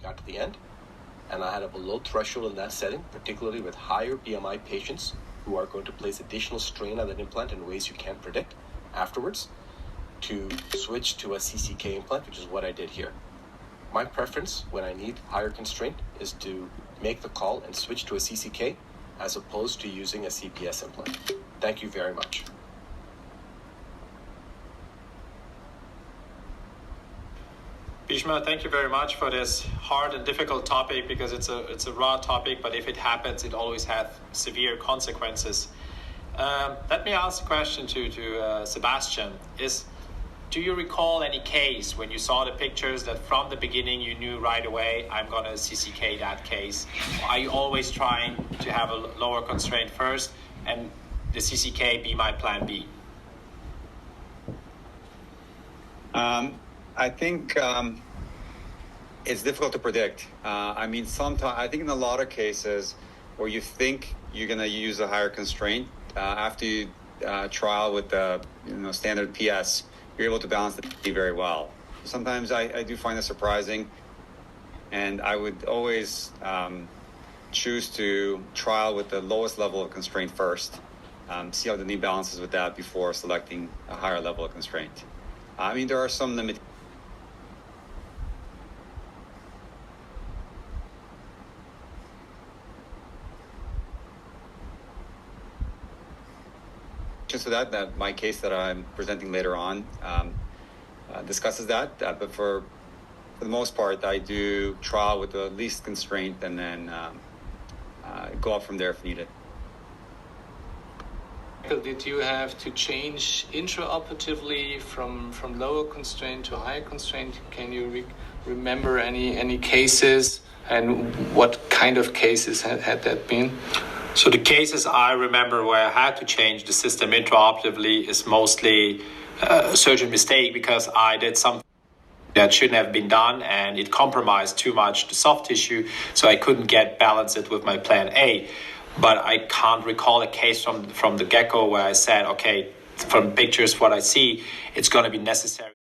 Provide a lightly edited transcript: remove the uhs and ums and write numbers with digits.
got to the end, and I had a below threshold in that setting, particularly with higher BMI patients who are going to place additional strain on that implant in ways you can't predict afterwards, to switch to a CCK implant, which is what I did here. My preference when I need higher constraint is to make the call and switch to a CCK as opposed to using a CPS implant. Thank you very much. Bhishma, thank you very much for this hard and difficult topic, because it's a raw topic, but if it happens, it always has severe consequences. Let me ask a question to Sebastian. Do you recall any case when you saw the pictures that from the beginning you knew right away, I'm going to CCK that case? Are you always trying to have a lower constraint first and the CCK be my plan B? I think it's difficult to predict. Sometimes I think in a lot of cases where you think you're going to use a higher constraint, after you trial with the standard PS, you're able to balance the T very well. Sometimes I do find it surprising, and I would always choose to trial with the lowest level of constraint first, see how the knee balances with that before selecting a higher level of constraint. There are some limitations to that my case that I'm presenting later on discusses that. But for the most part, I do trial with the least constraint and then go up from there if needed. Did you have to change intraoperatively from lower constraint to higher constraint? Can you remember any cases, and what kind of cases had that been? So the cases I remember where I had to change the system intraoperatively is mostly a surgeon mistake, because I did something that shouldn't have been done and it compromised too much the soft tissue, so I couldn't balance it with my plan A. But I can't recall a case from the get-go where I said, okay, from pictures, what I see, it's going to be necessary.